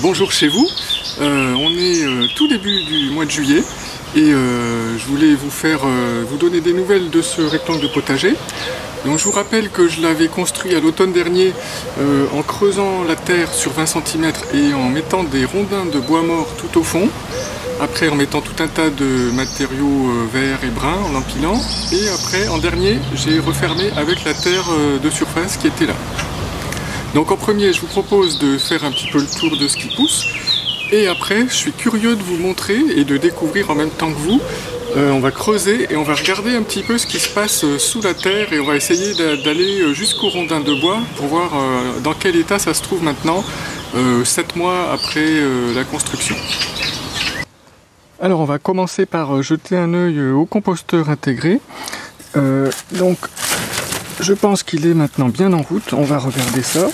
Bonjour chez vous, on est tout début du mois de juillet et je voulais vous donner des nouvelles de ce rectangle de potager. Donc je vous rappelle que je l'avais construit à l'automne dernier en creusant la terre sur 20 cm et en mettant des rondins de bois mort tout au fond. Après en mettant tout un tas de matériaux verts et bruns en empilant. Et après en dernier j'ai refermé avec la terre de surface qui était là. Donc en premier je vous propose de faire un petit peu le tour de ce qui pousse. Et après je suis curieux de vous montrer et de découvrir en même temps que vous. On va creuser et on va regarder un petit peu ce qui se passe sous la terre et on va essayer d'aller jusqu'au rondin de bois pour voir dans quel état ça se trouve maintenant 7 mois après la construction. Alors on va commencer par jeter un œil au composteur intégré. Donc je pense qu'il est maintenant bien en route, on va regarder ça.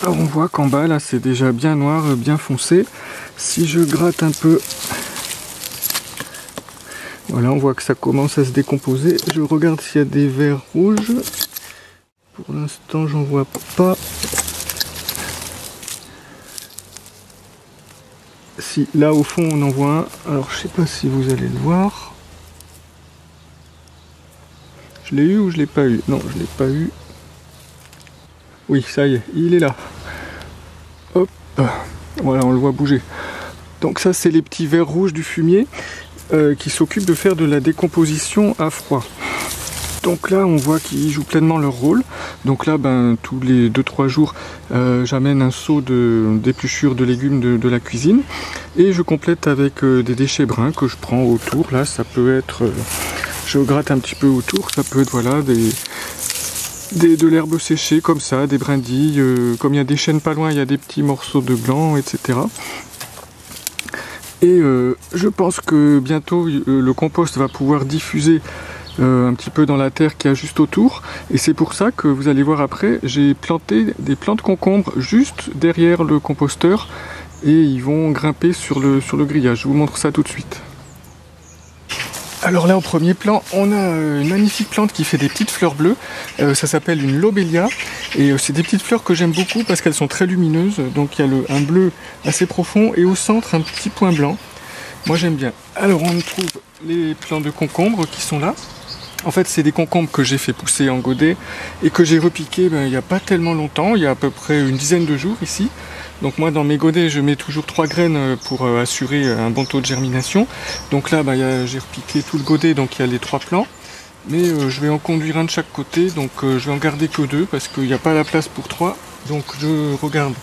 Alors on voit qu'en bas là c'est déjà bien noir, bien foncé. Si je gratte un peu, voilà, on voit que ça commence à se décomposer. Je regarde s'il y a des verres rouges. Pour l'instant j'en vois pas. Si, là au fond on en voit un, alors je sais pas si vous allez le voir. Je l'ai eu ou je l'ai pas eu? Non, je l'ai pas eu. Oui, ça y est, il est là. Hop, voilà, on le voit bouger. Donc ça c'est les petits vers rouges du fumier qui s'occupent de faire de la décomposition à froid. Donc là on voit qu'ils jouent pleinement leur rôle. Donc là tous les 2-3 jours j'amène un seau d'épluchure de légumes de la cuisine et je complète avec des déchets bruns que je prends autour. Là ça peut être, je gratte un petit peu autour, ça peut être voilà de l'herbe séchée comme ça, des brindilles, comme il y a des chênes pas loin il y a des petits morceaux de gland, etc. Et je pense que bientôt le compost va pouvoir diffuser un petit peu dans la terre qu'il y a juste autour. Et c'est pour ça que vous allez voir après, j'ai planté des plants de concombre juste derrière le composteur. Et ils vont grimper sur le grillage. Je vous montre ça tout de suite. Alors là, au premier plan, on a une magnifique plante qui fait des petites fleurs bleues. Ça s'appelle une lobelia. Et c'est des petites fleurs que j'aime beaucoup parce qu'elles sont très lumineuses. Donc il y a un bleu assez profond et au centre un petit point blanc. Moi j'aime bien. Alors on trouve les plants de concombre qui sont là. En fait c'est des concombres que j'ai fait pousser en godet et que j'ai repiqué il n'y a pas tellement longtemps. Il y a à peu près une dizaine de jours ici. Donc moi dans mes godets je mets toujours 3 graines pour assurer un bon taux de germination. Donc là j'ai repiqué tout le godet, donc il y a les 3 plants. Mais je vais en conduire un de chaque côté, donc je vais en garder que 2 parce qu'il n'y a pas la place pour 3. Donc je regarde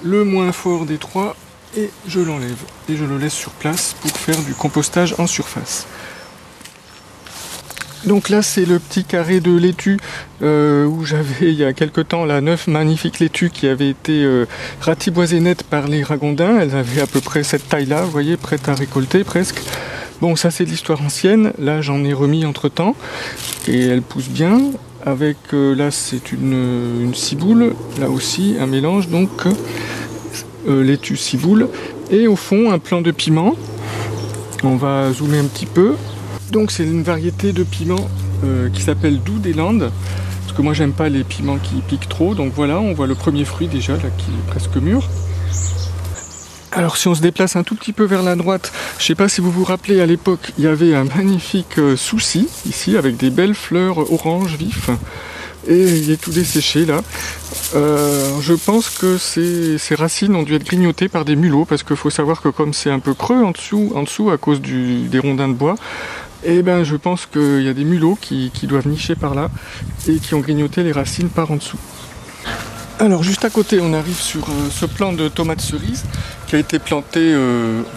le moins fort des 3 et je l'enlève. Et je le laisse sur place pour faire du compostage en surface. Donc là c'est le petit carré de laitue où j'avais il y a quelque temps la 9 magnifiques laitues qui avaient été ratiboisées net par les ragondins. Elles avaient à peu près cette taille là, vous voyez, prêtes à récolter presque. Bon ça c'est de l'histoire ancienne, là j'en ai remis entre temps et elles poussent bien. Avec là c'est une ciboule, là aussi un mélange donc laitue ciboule. Et au fond un plant de piment, on va zoomer un petit peu. Donc c'est une variété de piment qui s'appelle Doux des Landes, parce que moi j'aime pas les piments qui piquent trop, donc voilà, on voit le premier fruit déjà là qui est presque mûr. Alors si on se déplace un tout petit peu vers la droite, je sais pas si vous vous rappelez à l'époque, il y avait un magnifique souci ici avec des belles fleurs orange vif, et il est tout desséché là. Je pense que ces racines ont dû être grignotées par des mulots, parce qu'il faut savoir que comme c'est un peu creux en dessous à cause des rondins de bois, et je pense qu'il y a des mulots qui doivent nicher par là et qui ont grignoté les racines par en dessous. Alors juste à côté on arrive sur ce plant de tomates cerises qui a été planté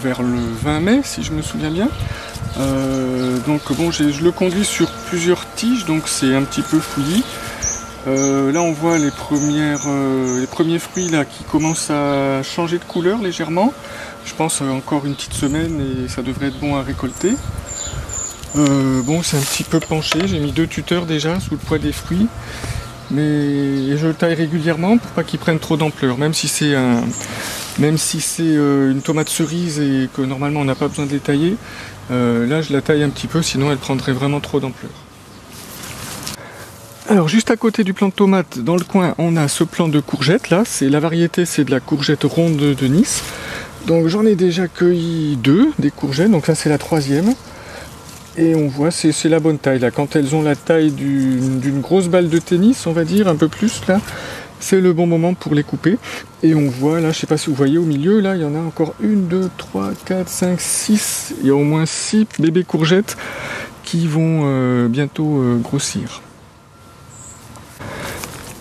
vers le 20 mai si je me souviens bien. Donc bon je le conduis sur plusieurs tiges, donc c'est un petit peu fouillis. Là on voit les premiers fruits là qui commencent à changer de couleur légèrement. Je pense encore une petite semaine et ça devrait être bon à récolter. Bon c'est un petit peu penché, j'ai mis 2 tuteurs déjà sous le poids des fruits. Mais je le taille régulièrement pour pas qu'il prenne trop d'ampleur, même si c'est une tomate cerise et que normalement on n'a pas besoin de les tailler. Là je la taille un petit peu, sinon elle prendrait vraiment trop d'ampleur. Alors juste à côté du plant de tomate, dans le coin, on a ce plant de courgettes là. C'est la variété, c'est de la courgette ronde de Nice. Donc j'en ai déjà cueilli 2 des courgettes, donc ça c'est la 3e. Et on voit, c'est la bonne taille là. Quand elles ont la taille d'une grosse balle de tennis, on va dire, un peu plus là, c'est le bon moment pour les couper. Et on voit là, je sais pas si vous voyez au milieu, là, il y en a encore 1, 2, 3, 4, 5, 6. Il y a au moins 6 bébés courgettes qui vont bientôt grossir.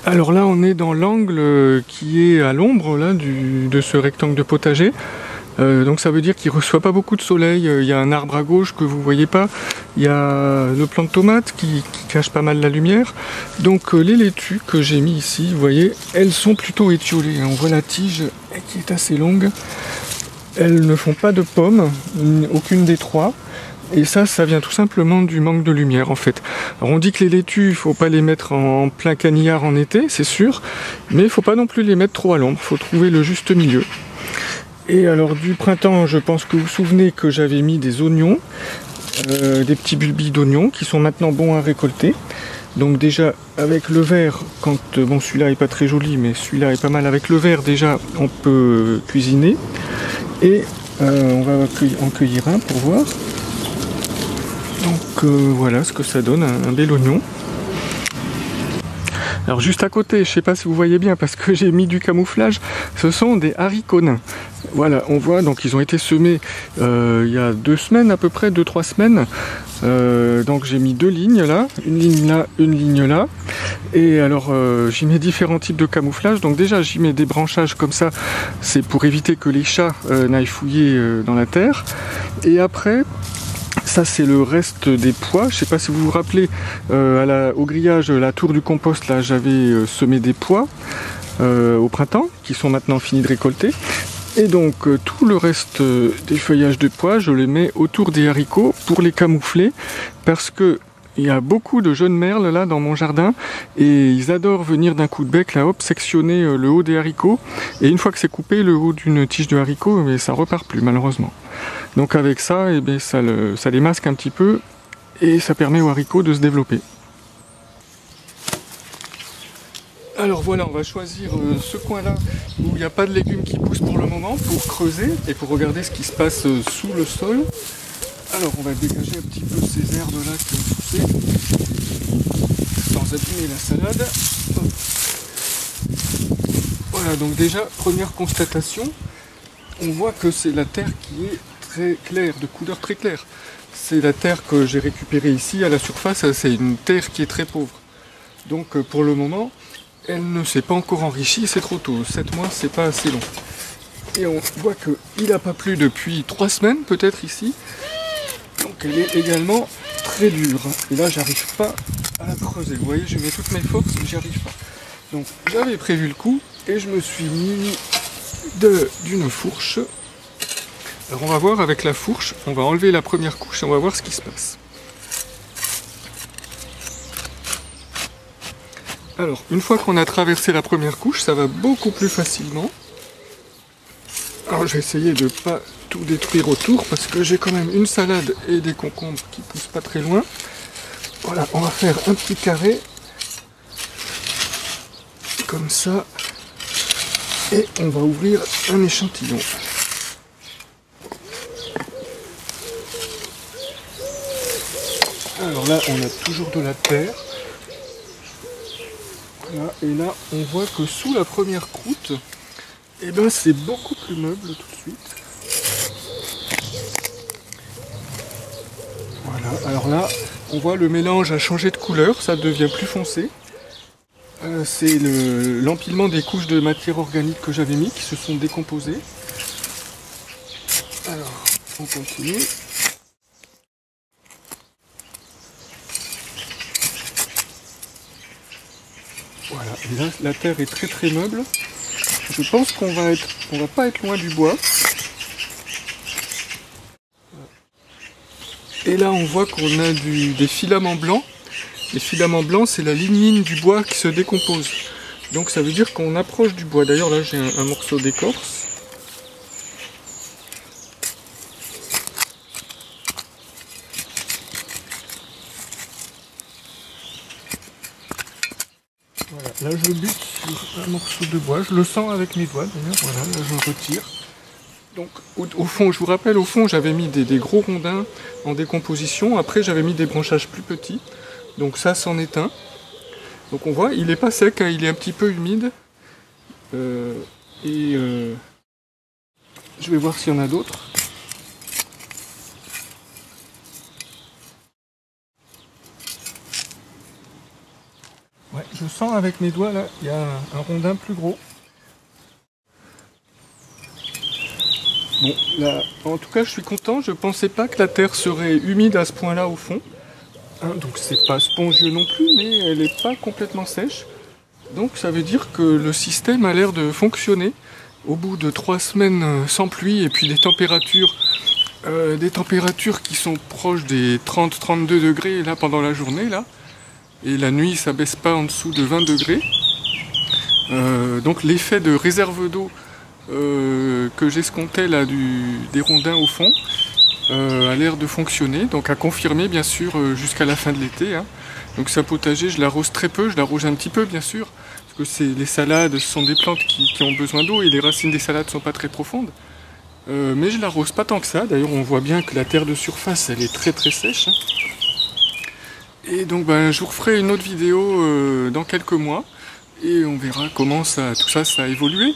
Alors là, on est dans l'angle qui est à l'ombre là de ce rectangle de potager. Donc ça veut dire qu'il ne reçoit pas beaucoup de soleil. Il y a un arbre à gauche que vous ne voyez pas. Il y a le plant de tomate qui cache pas mal la lumière. Donc les laitues que j'ai mis ici, vous voyez, elles sont plutôt étiolées. On voit la tige qui est assez longue. Elles ne font pas de pommes, aucune des 3. Et ça vient tout simplement du manque de lumière en fait. Alors on dit que les laitues, il ne faut pas les mettre en plein cagnard en été, c'est sûr. Mais il ne faut pas non plus les mettre trop à l'ombre. Il faut trouver le juste milieu. Et alors du printemps, je pense que vous vous souvenez que j'avais mis des oignons, des petits bulbis d'oignons qui sont maintenant bons à récolter. Donc déjà avec le vert, bon celui-là est pas très joli, mais celui-là est pas mal. Avec le vert déjà on peut cuisiner. Et on va en cueillir un pour voir. Donc voilà ce que ça donne, un bel oignon. Alors juste à côté, je ne sais pas si vous voyez bien parce que j'ai mis du camouflage, ce sont des haricots nains. Voilà, on voit, donc ils ont été semés il y a 2 semaines à peu près, 2-3 semaines. Donc j'ai mis 2 lignes là, une ligne là, une ligne là. Et alors j'y mets différents types de camouflage. Donc déjà j'y mets des branchages comme ça, c'est pour éviter que les chats n'aillent fouiller dans la terre. Et après, ça c'est le reste des pois. Je ne sais pas si vous vous rappelez, au grillage, la tour du compost, là j'avais semé des pois au printemps, qui sont maintenant finis de récolter. Et donc tout le reste des feuillages de pois, je les mets autour des haricots pour les camoufler, parce que il y a beaucoup de jeunes merles là dans mon jardin et ils adorent venir d'un coup de bec là, hop, sectionner le haut des haricots. Et une fois que c'est coupé, le haut d'une tige de haricot, mais ça repart plus malheureusement. Donc avec ça, eh bien, ça les masque un petit peu et ça permet aux haricots de se développer. Alors voilà, on va choisir ce coin-là où il n'y a pas de légumes qui poussent pour le moment pour creuser et pour regarder ce qui se passe sous le sol. Alors on va dégager un petit peu ces herbes-là qui ont poussé sans abîmer la salade. Voilà, donc déjà, première constatation, on voit que c'est la terre qui est très claire, de couleur très claire. C'est la terre que j'ai récupérée ici à la surface, c'est une terre qui est très pauvre. Donc pour le moment, elle ne s'est pas encore enrichie, c'est trop tôt. 7 mois, c'est pas assez long. Et on voit qu'il n'a pas plu depuis 3 semaines, peut-être ici. Donc elle est également très dure. Et là, j'arrive pas à la creuser. Vous voyez, je mets toutes mes forces, mais j'y arrive pas. Donc j'avais prévu le coup et je me suis muni d'une fourche. Alors on va voir avec la fourche, on va enlever la première couche et on va voir ce qui se passe. Alors, une fois qu'on a traversé la première couche, ça va beaucoup plus facilement. Alors, je vais essayer de ne pas tout détruire autour, parce que j'ai quand même une salade et des concombres qui poussent pas très loin. Voilà, on va faire un petit carré. Comme ça. Et on va ouvrir un échantillon. Alors là, on a toujours de la terre. Voilà, et là, on voit que sous la première croûte, eh ben, c'est beaucoup plus meuble tout de suite. Voilà, alors là, on voit le mélange a changé de couleur, ça devient plus foncé. C'est l'empilement des couches de matière organique que j'avais mis qui se sont décomposées. Alors, on continue. Voilà, et là la terre est très très meuble. Je pense qu'on va pas être loin du bois. Et là on voit qu'on a des filaments blancs. Les filaments blancs, c'est la lignine du bois qui se décompose. Donc ça veut dire qu'on approche du bois. D'ailleurs là j'ai un morceau d'écorce. Là je bute sur un morceau de bois, je le sens avec mes doigts d'ailleurs, voilà, là je retire. Donc au fond, je vous rappelle, au fond j'avais mis des gros rondins en décomposition, après j'avais mis des branchages plus petits, donc ça c'en est un. Donc on voit, il n'est pas sec, hein, il est un petit peu humide. Je vais voir s'il y en a d'autres. Ouais, je sens avec mes doigts là, il y a un rondin plus gros. Bon, là, en tout cas je suis content, je pensais pas que la terre serait humide à ce point-là au fond. Hein, donc c'est pas spongieux non plus, mais elle n'est pas complètement sèche. Donc ça veut dire que le système a l'air de fonctionner. Au bout de 3 semaines sans pluie et puis des températures qui sont proches des 30-32 degrés là pendant la journée là. Et la nuit ça baisse pas en dessous de 20 degrés. Donc l'effet de réserve d'eau que j'escomptais là des rondins au fond a l'air de fonctionner, donc à confirmer bien sûr jusqu'à la fin de l'été. Hein. Donc c'est un potager, je l'arrose très peu, je l'arrose un petit peu bien sûr, parce que les salades ce sont des plantes qui ont besoin d'eau et les racines des salades ne sont pas très profondes. Mais je l'arrose pas tant que ça, d'ailleurs on voit bien que la terre de surface elle est très très sèche. Hein. Et donc ben, je vous referai une autre vidéo dans quelques mois et on verra comment tout ça a évolué.